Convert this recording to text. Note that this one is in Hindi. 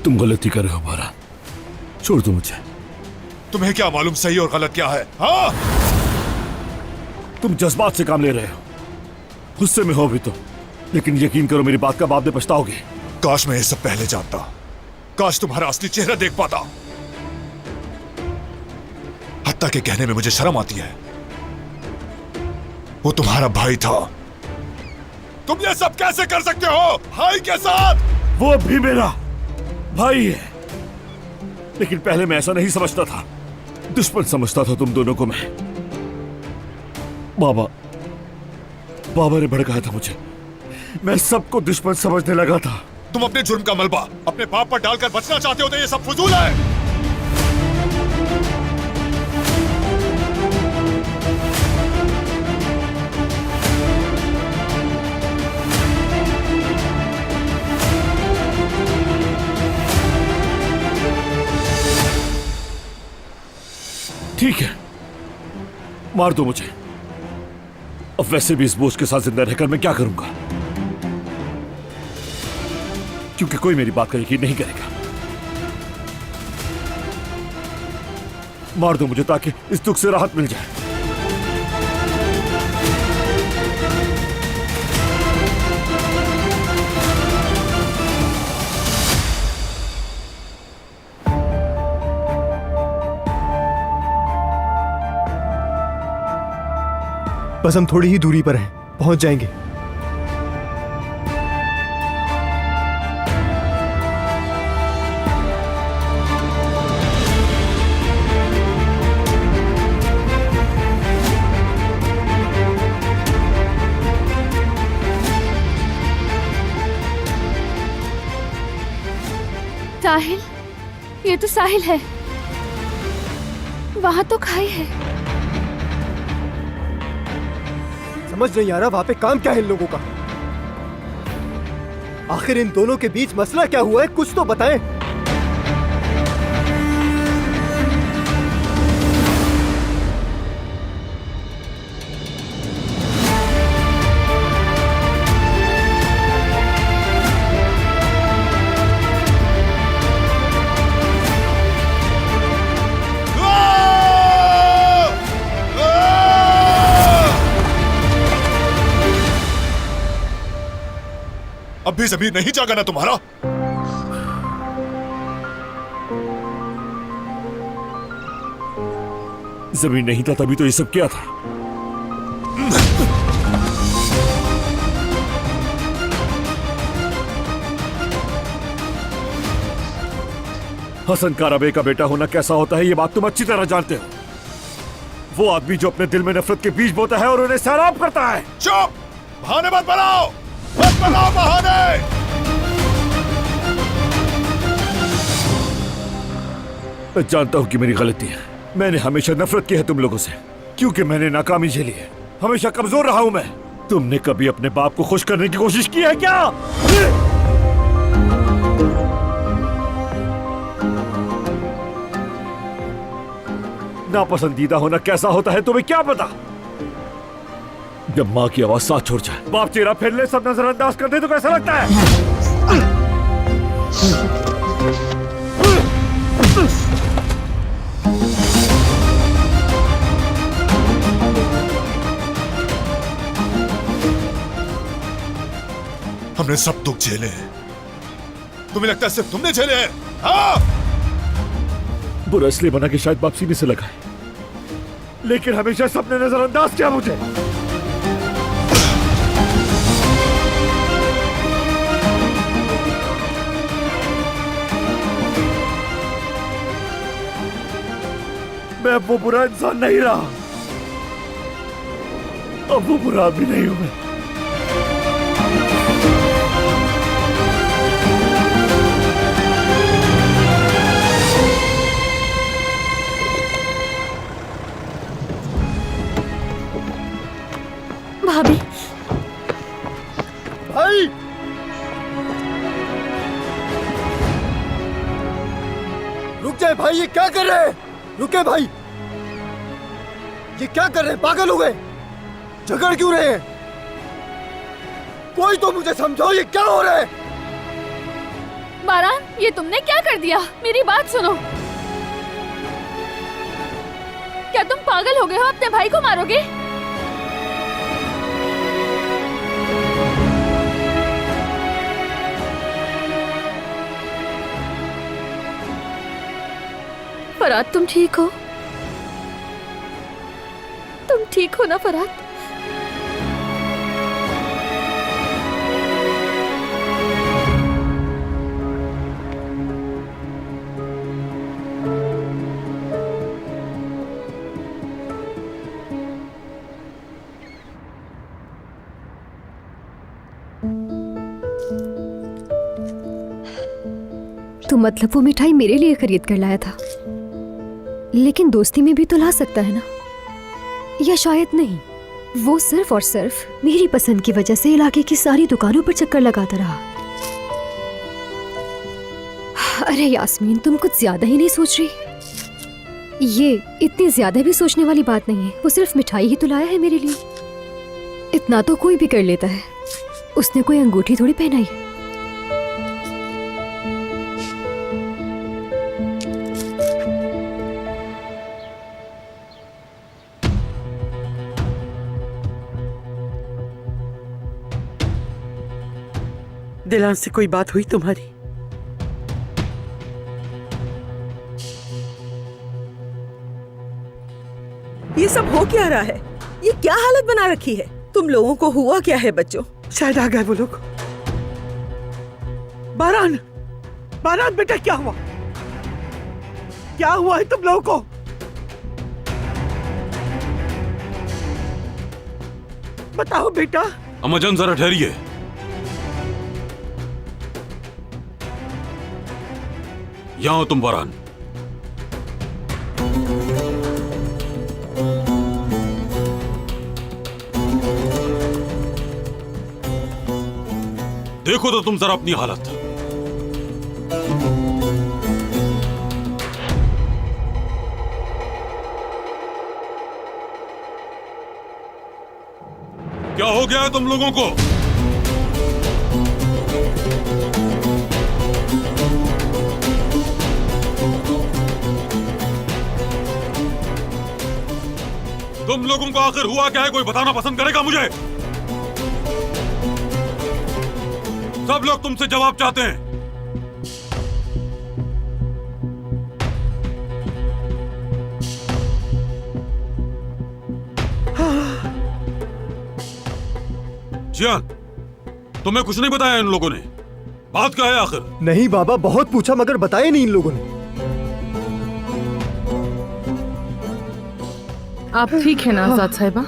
तुम गलती कर रहे हो बारा, छोड़ दो मुझे। तुम्हें क्या मालूम सही और गलत क्या है? हाँ, तुम जज्बात से काम ले रहे हो, गुस्से में हो भी तो, लेकिन यकीन करो मेरी बात का बाद में पछताओगे। काश मैं ये सब पहले जानता, काश तुम्हारा असली चेहरा देख पाता। हत्या के कहने में मुझे शर्म आती है। वो तुम्हारा भाई था। तुम ये सब कैसे कर सकते हो भाई के साथ? वो भी मेरा भाई है, लेकिन पहले मैं ऐसा नहीं समझता था, दुश्मन समझता था तुम दोनों को मैं। बाबा ने भड़काया था मुझे, मैं सबको दुश्मन समझने लगा था। तुम अपने जुर्म का मलबा अपने बाप पर डालकर बचना चाहते हो तो ये सब फजूल है। ठीक है, मार दो मुझे। अब वैसे भी इस बोझ के साथ जिंदा रहकर मैं क्या करूंगा, क्योंकि कोई मेरी बात का यकीन नहीं करेगा। मार दो मुझे ताकि इस दुख से राहत मिल जाए। बस हम थोड़ी ही दूरी पर हैं, पहुंच जाएंगे। साहिल, ये तो साहिल है। वहां तो खाई है। समझ नहीं आ रहा वहां पे काम क्या है इन लोगों का। आखिर इन दोनों के बीच मसला क्या हुआ है, कुछ तो बताएं। अब भी जमीन नहीं जागा ना तुम्हारा? जमीन नहीं था तभी तो ये सब क्या था। हसन काराबे का बेटा होना कैसा होता है ये बात तुम अच्छी तरह जानते हो। वो आदमी जो अपने दिल में नफरत के बीज बोता है और उन्हें सैराब करता है। चुप! बहाने मत बनाओ, मत बनाओ बहाने। मैं जानता हूं कि मेरी गलती है। मैंने हमेशा नफरत की है तुम लोगों से, क्योंकि मैंने नाकामी झेली है। हमेशा कमजोर रहा हूं मैं। तुमने कभी अपने बाप को खुश करने की कोशिश की है क्या? नापसंदीदा होना कैसा होता है तुम्हें क्या पता? जब माँ की आवाज साथ छोड़ जाए, बाप चेहरा फिर ले, सब नजरअंदाज कर दे तो कैसा लगता है? हमने सब दुख झेले हैं, तुम्हें लगता है सिर्फ तुमने झेले हैं? हाँ? बुरा इसलिए बना कि शायद बाप सीने से लगा है, लेकिन हमेशा सबने नजरअंदाज किया मुझे। मैं अब वो बुरा इंसान नहीं रहा, अब वो बुरा आदमी नहीं हूं मैं। भाभी, भाई, रुक जाए भाई, ये क्या कर रहे हैं? रुके भाई, ये क्या कर रहे हैं? पागल हो गए? झगड़ क्यों रहे हैं? कोई तो मुझे समझाओ, ये क्या हो रहा है? बारान, ये तुमने क्या कर दिया? मेरी बात सुनो। क्या तुम पागल हो गए हो? अपने भाई को मारोगे? फराद, तुम ठीक हो? तुम ठीक हो ना फराद? तो मतलब वो मिठाई मेरे लिए खरीद कर लाया था, लेकिन दोस्ती में भी तो ला सकता है ना? या शायद नहीं, वो सिर्फ और सिर्फ मेरी पसंद की वजह से इलाके की सारी दुकानों पर चक्कर लगाता रहा। अरे यास्मीन, तुम कुछ ज्यादा ही नहीं सोच रही? ये इतनी ज्यादा भी सोचने वाली बात नहीं है। वो सिर्फ मिठाई ही तो लाया है मेरे लिए। इतना तो कोई भी कर लेता है। उसने कोई अंगूठी थोड़ी पहनाई। दिलान से कोई बात हुई तुम्हारी? ये सब हो क्या रहा है? ये क्या हालत बना रखी है? तुम लोगों को हुआ क्या है बच्चों? शायद आ गए वो लोग। बारान, बारान बेटा, क्या हुआ? क्या हुआ है तुम लोगों को? बताओ बेटा। अम्माजान जरा ठहरिए। यहाँ हो तुम बारान। देखो तो तुम जरा अपनी हालत। क्या हो गया है तुम लोगों को? तुम लोगों को आखिर हुआ क्या है? कोई बताना पसंद करेगा मुझे? सब लोग तुमसे जवाब चाहते हैं। जियान, तुम्हें कुछ नहीं बताया इन लोगों ने? बात क्या है आखिर? नहीं बाबा, बहुत पूछा मगर बताया नहीं इन लोगों ने। आप ठीक है ना आजाद साहिबा?